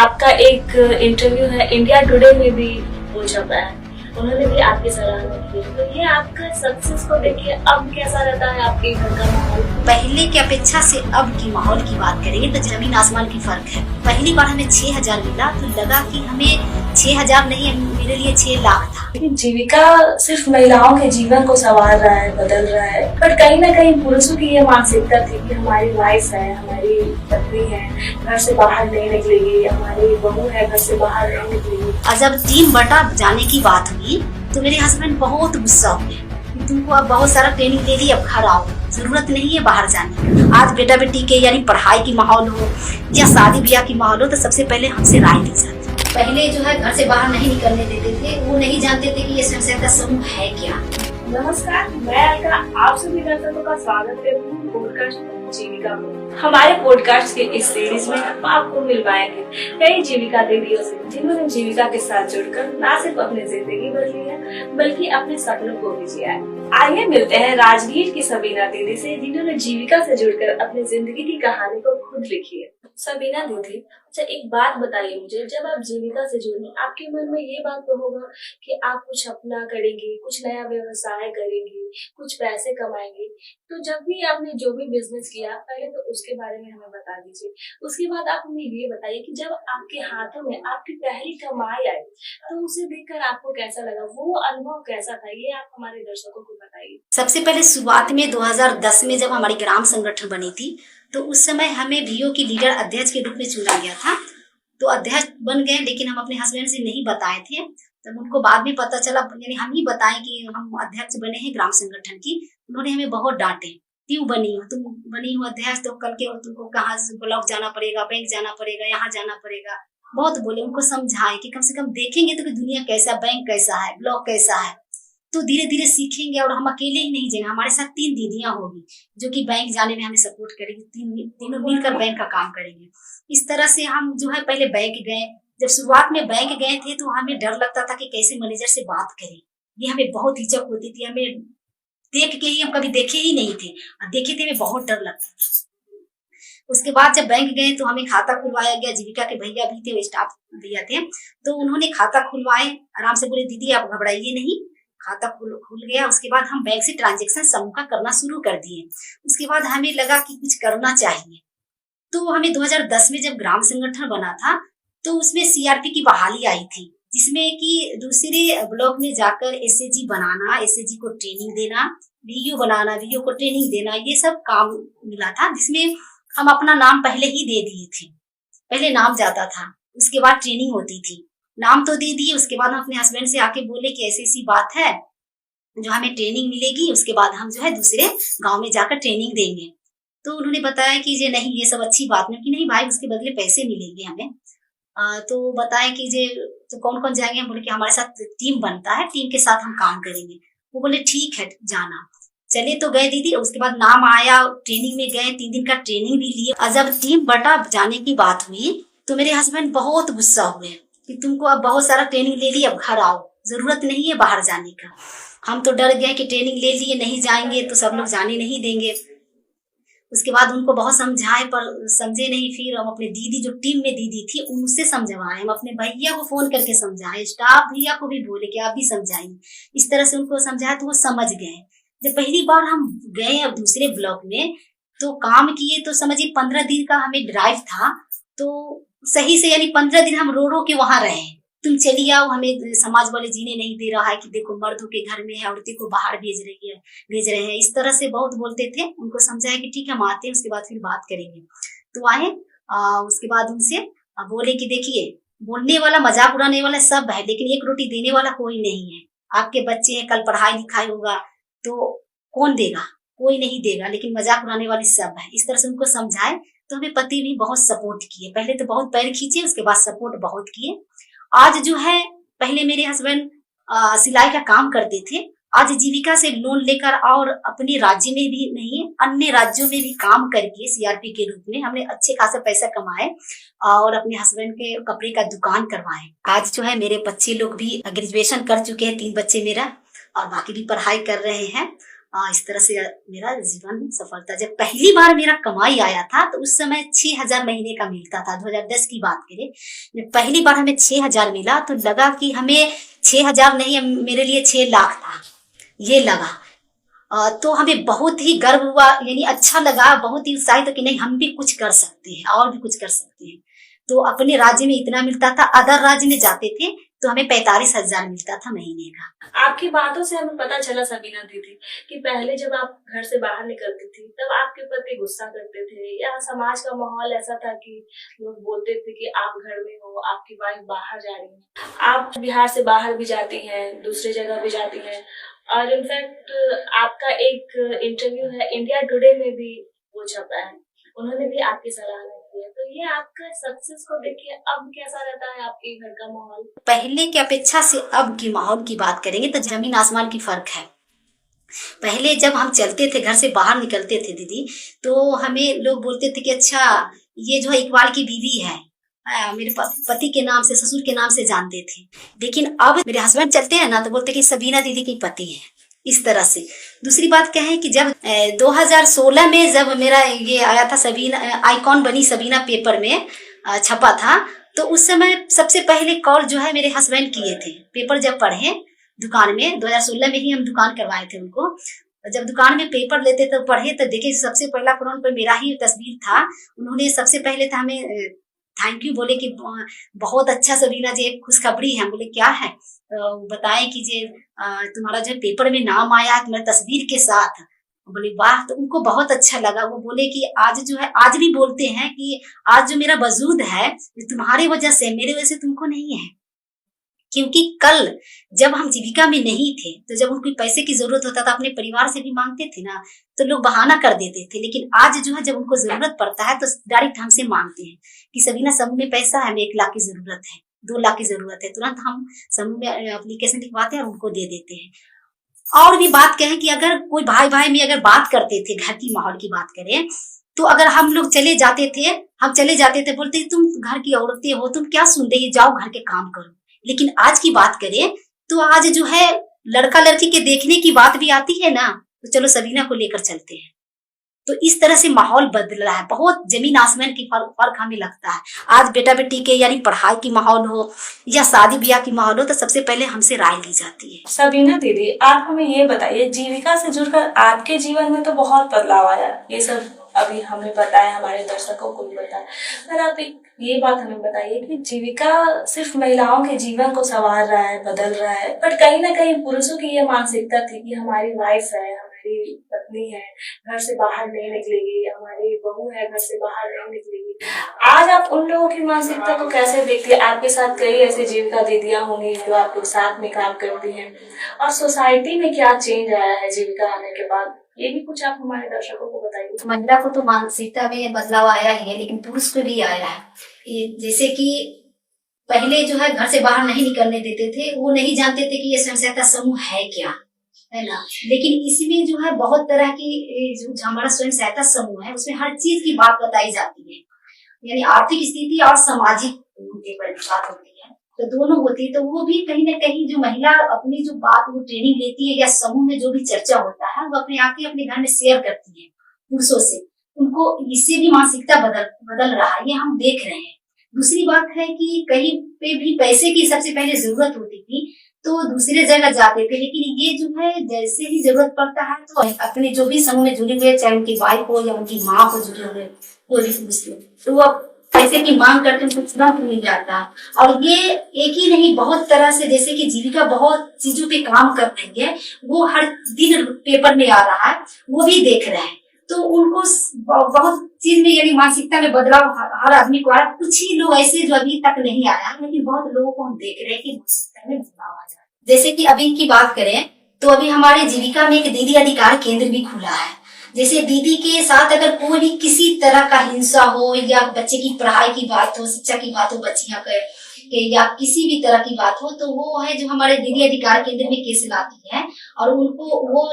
आपका एक इंटरव्यू है इंडिया टुडे में भी हो चुका है, उन्होंने भी आपकी सराहना की। तो ये आपका सक्सेस को देखिए अब कैसा रहता है आपके घर का माहौल? पहले की अपेक्षा से अब की माहौल की बात करेंगे तो जमीन आसमान की फर्क है। पहली बार हमें 6,000 मिला तो लगा कि हमें 6,000 नहीं, मेरे लिए 6 लाख था। जीविका सिर्फ महिलाओं के जीवन को संवार रहा है, बदल रहा है, पर कहीं ना कहीं पुरुषों की ये मानसिकता थी कि हमारी वाइफ है, हमारी पत्नी है, घर से बाहर नहीं निकलेगी, हमारी बहू है, घर से बाहर नहीं निकलेगी। और जब टीम बटा जाने की बात हुई तो मेरे हस्बैंड बहुत गुस्सा हुए कि तुमको अब बहुत सारा ट्रेनिंग दे दी, अब घर आओ, जरूरत नहीं है बाहर जाने की। आज बेटा बेटी के यानी पढ़ाई की माहौल हो या शादी ब्याह की माहौल हो तो सबसे पहले हमसे राय ली जाती। पहले जो है घर से बाहर नहीं निकलने देते थे, वो नहीं जानते थे कि ये स्वयंसहायता समूह है क्या। नमस्कार, मैं अलका आप सभी दर्शकों का स्वागत करती हूँ पॉडकास्ट जीविका में। हमारे पॉडकास्ट के इस सीरीज में हम आपको मिलवाएंगे कई जीविका दीदियों से जिन्होंने जीविका के साथ जुड़कर न सिर्फ अपनी जिंदगी बदली है बल्कि अपने सपनों को भी जिया है। आइए मिलते हैं राजगीर की सबीना दीदी से जिन्होंने जीविका से जुड़कर अपनी जिंदगी की कहानी को खुद लिखी है। सबीना दीदी, अच्छा एक बात बताइए मुझे, जब आप जीविका से जुड़ी आपके मन में ये बात तो होगा कि आप कुछ अपना करेंगे, कुछ नया व्यवसाय करेंगे, कुछ पैसे कमाएंगे। तो जब भी आपने जो भी बिजनेस किया पहले तो उसके बारे में हमें बता दीजिए। उसके बाद आप हमें ये बताइए कि जब आपके हाथों में आपकी पहली कमाई आई तो उसे देखकर आपको कैसा लगा, वो अनुभव कैसा था, ये आप हमारे दर्शकों को बताइए। सबसे पहले शुरुआत में 2010 में जब हमारी ग्राम संगठन बनी थी तो उस समय हमें वीओ की लीडर अध्यक्ष के रूप में चुना गया था। तो अध्यक्ष बन गए लेकिन हम अपने हस्बैंड से नहीं बताए थे। तब उनको बाद में पता चला, यानी हम ही बताएं कि हम अध्यक्ष बने हैं ग्राम संगठन की। उन्होंने हमें बहुत डांटे, क्यों बनी हो तुम, बनी हो अध्यक्ष तो कल के और तुमको कहाँ ब्लॉक जाना पड़ेगा, बैंक जाना पड़ेगा, यहाँ जाना पड़ेगा। बहुत बोले, उनको समझाए कि कम से कम देखेंगे तो कि दुनिया कैसा, बैंक कैसा है, ब्लॉक कैसा है, तो धीरे धीरे सीखेंगे। और हम अकेले ही नहीं जाएंगे, हमारे साथ 3 दीदियां होगी जो कि बैंक जाने में हमें सपोर्ट करेगी, तीनों मिलकर बैंक का काम करेंगे। इस तरह से हम जो है पहले बैंक गए। जब शुरुआत में बैंक गए थे तो हमें डर लगता था कि कैसे मैनेजर से बात करें, ये हमें बहुत हिचक होती थी। हमें देख के ही, हम कभी देखे ही नहीं थे, और देखे थे हमें बहुत डर लगता था। उसके बाद जब बैंक गए तो हमें खाता खुलवाया गया। जीविका के भैया भी थे, स्टाफ भैया थे, तो उन्होंने खाता खुलवाए। आराम से बोले दीदी आप घबराइए नहीं, खाता खुल गया। उसके बाद हम बैंक से ट्रांजैक्शन समूह का करना शुरू कर दिए। उसके बाद हमें लगा कि कुछ करना चाहिए, तो हमें 2010 में जब ग्राम संगठन बना था तो उसमें सीआरपी की बहाली आई थी, जिसमें कि दूसरे ब्लॉक में जाकर एसएजी बनाना, एसएजी को ट्रेनिंग देना, वीओ बनाना, वीओ को ट्रेनिंग देना, ये सब काम मिला था। जिसमें हम अपना नाम पहले ही दे दिए थे, पहले नाम जाता था, उसके बाद ट्रेनिंग होती थी। नाम तो दे दिए, उसके बाद हम अपने हस्बैंड से आके बोले कि ऐसी ऐसी बात है जो हमें ट्रेनिंग मिलेगी, उसके बाद हम जो है दूसरे गांव में जाकर ट्रेनिंग देंगे। तो उन्होंने बताया कि जे नहीं ये सब अच्छी बात नहीं, कि नहीं भाई उसके बदले पैसे मिलेंगे हमें। तो बताए कि जे तो कौन कौन जाएंगे, हम बोले कि हमारे साथ टीम बनता है, टीम के साथ हम काम करेंगे। वो बोले ठीक है जाना। चले तो गए दीदी। उसके बाद नाम आया, ट्रेनिंग में गए, 3 दिन का ट्रेनिंग भी लिए। और जब टीम बटा जाने की बात हुई तो मेरे हस्बैंड बहुत गुस्सा हुए कि तुमको अब बहुत सारा ट्रेनिंग ले ली, अब घर आओ, जरूरत नहीं है बाहर जाने का। हम तो डर गए कि ट्रेनिंग ले लिए, नहीं जाएंगे तो सब लोग जाने नहीं देंगे। उसके बाद उनको बहुत समझाए पर समझे नहीं। फिर हम अपने दीदी जो टीम में दीदी थी उनसे समझवाए, हम अपने भैया को फोन करके समझाए, स्टाफ भैया को भी बोले कि आप भी समझाइए। इस तरह से उनको समझाया तो वो समझ गए। जब पहली बार हम गए अब दूसरे ब्लॉक में तो काम किए, तो समझिए 15 दिन का हमें ड्राइव था। तो सही से यानी 15 दिन हम रो रो के वहां रहे, तुम चली आओ, हमें समाज वाले जीने नहीं दे रहा है, कि देखो मर्दों के घर में है, औरतें को बाहर भेज रहे हैं। इस तरह से बहुत बोलते थे। उनको समझाया कि ठीक है हम आते हैं, उसके बाद फिर बात करेंगे। तो आए। उसके बाद उनसे बोले कि देखिए बोलने वाला, मजाक उड़ाने वाला सब है, लेकिन एक रोटी देने वाला कोई नहीं है। आपके बच्चे हैं, कल पढ़ाई लिखाई होगा तो कौन देगा, कोई नहीं देगा, लेकिन मजाक उड़ाने वाले सब है। इस तरह से उनको समझाए तो हमें पति भी बहुत सपोर्ट किए। पहले तो बहुत पैर खींचे, उसके बाद सपोर्ट बहुत किए। आज जो है, पहले मेरे हस्बैंड सिलाई का काम करते थे, आज जीविका से लोन लेकर और अपने राज्य में भी नहीं अन्य राज्यों में भी काम करके सीआरपी के रूप में हमने अच्छे खासा पैसा कमाए और अपने हस्बैंड के कपड़े का दुकान करवाए। आज जो है मेरे बच्चे लोग भी ग्रेजुएशन कर चुके हैं, 3 बच्चे मेरा, और बाकी भी पढ़ाई कर रहे हैं। इस तरह से मेरा जीवन सफल था। जब पहली बार मेरा कमाई आया था तो उस समय 6,000 महीने का मिलता था। 2010 की बात करें, जब पहली बार हमें 6,000 मिला तो लगा कि हमें 6,000 नहीं, मेरे लिए 6 लाख था, ये लगा। तो हमें बहुत ही गर्व हुआ, यानी अच्छा लगा, बहुत ही उत्साहित हो कि नहीं हम भी कुछ कर सकते हैं और भी कुछ कर सकते हैं। तो अपने राज्य में इतना मिलता था, अदर राज्य में जाते थे तो हमें 45,000 मिलता था महीने का। आपकी बातों से हमें पता चला सबीना दीदी कि पहले जब आप घर से बाहर निकलती थी तब आपके पति गुस्सा करते थे, या समाज का माहौल ऐसा था कि लोग बोलते थे कि आप घर में हो, आपकी वाइफ बाहर जा रही है। आप बिहार से बाहर भी जाती हैं, दूसरी जगह भी जाती हैं, और इनफैक्ट आपका एक इंटरव्यू है इंडिया टुडे में भी वो छपा है, उन्होंने भी आपकी सराहना की है। तो ये आपका सक्सेस को देखिए अब कैसा रहता है आपके घर का माहौल? पहले की अपेक्षा से अब की माहौल की बात करेंगे तो जमीन आसमान की फर्क है। पहले जब हम चलते थे, घर से बाहर निकलते थे दीदी, तो हमें लोग बोलते थे कि अच्छा ये जो है इकबाल की बीवी है, मेरे पति के नाम से, ससुर के नाम से जानते थे। लेकिन अब मेरे हस्बैंड चलते हैं ना तो बोलते कि सबीना दीदी की पति है, इस तरह से। दूसरी बात क्या है कि जब 2016 में जब मेरा ये आया था, सबीना आइकॉन बनी सबीना पेपर में छपा था, तो उस समय सबसे पहले कॉल जो है मेरे हस्बैंड किए थे। पेपर जब पढ़े दुकान में, 2016 में ही हम दुकान करवाए थे उनको, जब दुकान में पेपर लेते तो पढ़े तो देखे सबसे पहला फ्रंट पर मेरा ही तस्वीर था। उन्होंने सबसे पहले तो हमें थैंक यू बोले कि बहुत अच्छा सबीना जी, एक खुशखबरी है। बोले क्या है? बताएं कि जे तुम्हारा जो पेपर में नाम आया तुम्हारी तस्वीर के साथ। बोले वाह, तो उनको बहुत अच्छा लगा। वो बोले कि आज जो है, आज भी बोलते हैं कि आज जो मेरा वजूद है तुम्हारी वजह से, मेरे वजह से तुमको नहीं है। क्योंकि कल जब हम जीविका में नहीं थे तो जब उनको पैसे की जरूरत होता था, अपने परिवार से भी मांगते थे ना, तो लोग बहाना कर देते थे। लेकिन आज जो है जब उनको जरूरत पड़ता है तो डायरेक्ट हमसे मांगते हैं कि सबीना समूह में पैसा है, हमें 1 लाख की जरूरत है, 2 लाख की जरूरत है। तुरंत हम समूह में एप्लीकेशन लिखवाते हैं और उनको दे देते हैं। और भी बात कहें कि अगर कोई भाई भाई में अगर बात करते थे, घर की माहौल की बात करें, तो अगर हम लोग चले जाते थे, बोलते तुम घर की औरतें हो, तुम क्या सुन रही, जाओ घर के काम करो। लेकिन आज की बात करें तो आज जो है लड़का लड़की के देखने की बात भी आती है ना, तो चलो सबीना को लेकर चलते हैं। तो इस तरह से माहौल बदल रहा है, बहुत जमीन आसमान की फर्क हमें लगता है। आज बेटा बेटी के यानी पढ़ाई की माहौल हो या शादी ब्याह की माहौल हो तो सबसे पहले हमसे राय ली जाती है। सबीना दीदी, आप हमें ये बताइए, जीविका से जुड़कर आपके जीवन में तो बहुत बदलाव आया, ये सब अभी हमें बताया, हमारे दर्शकों को भी बताया, पर आप ये बात हमें बताइए कि जीविका सिर्फ महिलाओं के जीवन को संवार रहा है, बदल रहा है, पर कहीं ना कहीं पुरुषों की ये मानसिकता थी कि हमारी वाइफ है, हमारी पत्नी है, घर से बाहर नहीं निकलेगी, हमारी बहू है, घर से बाहर नहीं निकलेगी। आज आप उन लोगों की मानसिकता को कैसे देखती है? आपके साथ कई ऐसी जीविका दीदियां होंगी जो आप लोग साथ में काम करती हैं, और सोसाइटी में क्या चेंज आया है जीविका आने के बाद, ये भी कुछ आप हमारे दर्शकों को बताइए। महिला को तो मानसिकता में बदलाव आया ही है, लेकिन पुरुष को भी आया है। जैसे कि पहले जो है घर से बाहर नहीं निकलने देते थे, वो नहीं जानते थे कि ये स्वयं सहायता समूह है क्या, है ना। लेकिन इसमें जो है बहुत तरह की जो हमारा स्वयं सहायता समूह है उसमें हर चीज की बात बताई जाती है, यानी आर्थिक स्थिति और सामाजिक मुद्दे पर बात होती है, तो दोनों होती है। तो वो भी कहीं ना कहीं जो महिला अपनी जो बात वो ट्रेनिंग लेती है या समूह में जो भी चर्चा होता है वो अपने आप ही अपने घर में शेयर करती है पुरुषों से। उनको इससे भी मानसिकता बदल रहा है, ये हम देख रहे हैं। दूसरी बात है कि कहीं पे भी पैसे की सबसे पहले जरूरत होती थी तो दूसरे जगह जाते थे, लेकिन ये जो है जैसे ही जरूरत पड़ता है तो अपने जो भी समूह में जुड़े हुए, चाहे उनकी वाइफ हो या उनकी माँ हो जुड़े हुए, कोई भी मुस्लिम, तो वो पैसे की मांग करते हैं, कुछ ना मिल जाता। और ये एक ही नहीं, बहुत तरह से, जैसे कि जीविका बहुत चीजों पे काम कर रही है, वो हर दिन पेपर में आ रहा है, वो भी देख रहे हैं। तो उनको बहुत चीज में यानी मानसिकता में बदलाव हर आदमी को आया। कुछ ही लोग ऐसे जो अभी तक नहीं आया, लेकिन बहुत लोगों को हम देख रहे हैं कि मानसिकता में बदलाव आ जाए। जैसे कि अभी की बात करें तो अभी हमारे जीविका में एक दीदी अधिकार केंद्र भी खुला है। जैसे दीदी के साथ अगर कोई भी किसी तरह का हिंसा हो या बच्चे की पढ़ाई की बात हो, शिक्षा की बात हो, बच्चियां के या किसी भी तरह की बात हो, तो वो है जो हमारे दीदी अधिकार केंद्र में केस लाती है। और उनको वो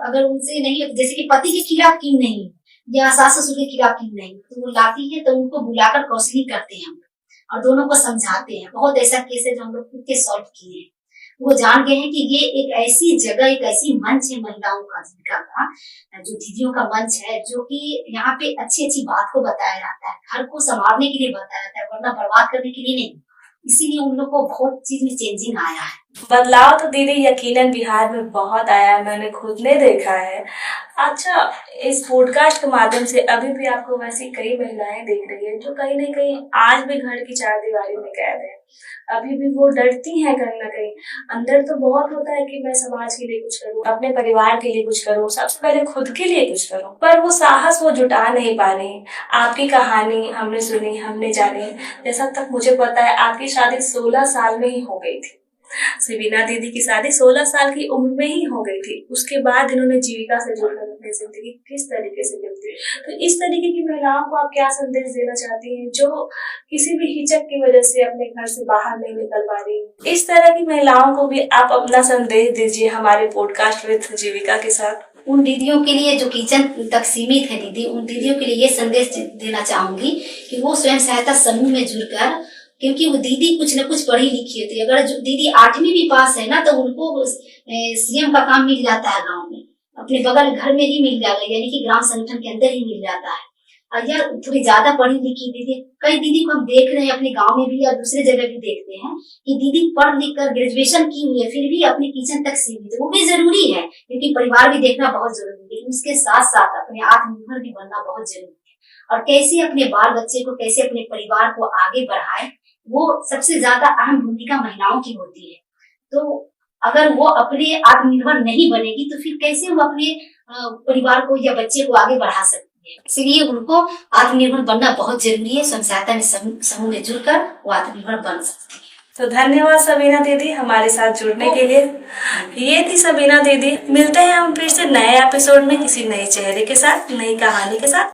अगर उनसे नहीं, जैसे कि पति के खिलाफ क्यों नहीं या सास ससुर के खिलाफ क्यों नहीं, तो वो लाती है, तो उनको बुलाकर काउंसलिंग करते हैं हम और दोनों को समझाते हैं। बहुत ऐसा केस है जो हम लोग खुद के सॉल्व किए हैं। वो जान गए हैं कि ये एक ऐसी जगह, एक ऐसी मंच है महिलाओं का, जीविका का, जो दीदियों का मंच है, जो कि यहाँ पे अच्छी अच्छी बात को बताया जाता है, घर को संभालने के लिए बताया जाता है, वरना बर्बाद करने के लिए नहीं। इसीलिए उन लोग को बहुत चीज में चेंजिंग आया है। बदलाव तो दीदी यकीनन बिहार में बहुत आया है, मैंने खुद ने देखा है। अच्छा, इस पॉडकास्ट के माध्यम से अभी भी आपको वैसी कई महिलाएं देख रही है जो कहीं ना कहीं आज भी घर की चार दीवारी में कैद है। अभी भी वो डरती हैं कहीं ना कहीं। अंदर तो बहुत होता है कि मैं समाज के लिए कुछ करूं, अपने परिवार के लिए कुछ करूं, सबसे पहले खुद के लिए कुछ करूं, पर वो साहस वो जुटा नहीं पा रही। आपकी कहानी हमने सुनी, हमने जानी। जैसा तक मुझे पता है आपकी शादी 16 साल में ही हो गई थी। सबीना दीदी की शादी 16 साल की उम्र में ही हो गई थी। उसके बाद इन्होंने जीविका से जुड़कर अपनी जिंदगी किस तरीके से बिताई। तो इस तरीके की महिलाओं को आप क्या संदेश देना चाहती हैं जो किसी भी हिचक की वजह से अपने घर से बाहर नहीं निकल पा रही? इस तरह की महिलाओं को भी आप अपना संदेश दीजिए हमारे पॉडकास्ट विद जीविका के साथ। उन दीदियों के लिए जो किचन तक सीमित है दीदी, उन दीदियों के लिए ये संदेश देना चाहूंगी कि वो स्वयं सहायता समूह में जुड़कर, क्योंकि वो दीदी कुछ न कुछ पढ़ी लिखी होती है। अगर जो दीदी 8वीं भी पास है ना, तो उनको सीएम का काम मिल जाता है गांव में, अपने बगल घर में ही मिल जाएगा, यानी कि ग्राम संगठन के अंदर ही मिल जाता है। और यार थोड़ी ज्यादा पढ़ी लिखी दीदी, कई दीदी को हम देख रहे हैं अपने गांव में भी और दूसरे जगह भी देखते हैं कि दीदी पढ़ लिख कर ग्रेजुएशन की हुई है, फिर भी अपने किचन तक सीमित है। वो भी जरूरी है, क्योंकि परिवार भी देखना बहुत जरूरी है, लेकिन उसके साथ साथ अपने आत्मनिर्भर भी बनना बहुत जरूरी है। और कैसे अपने बाल बच्चे को, कैसे अपने परिवार को आगे बढ़ाए, वो सबसे ज्यादा अहम भूमिका महिलाओं की होती है। तो अगर वो अपने आत्मनिर्भर नहीं बनेगी तो फिर कैसे वो अपने परिवार को या बच्चे को आगे बढ़ा सकती है। इसलिए उनको आत्मनिर्भर बनना बहुत जरूरी है। स्वयं सहायता में समूह में जुड़कर वो आत्मनिर्भर बन सकती है। तो धन्यवाद सबीना दीदी हमारे साथ जुड़ने के लिए। ये थी सबीना दीदी। मिलते हैं हम फिर से नए एपिसोड में किसी नए चेहरे के साथ, नई कहानी के साथ।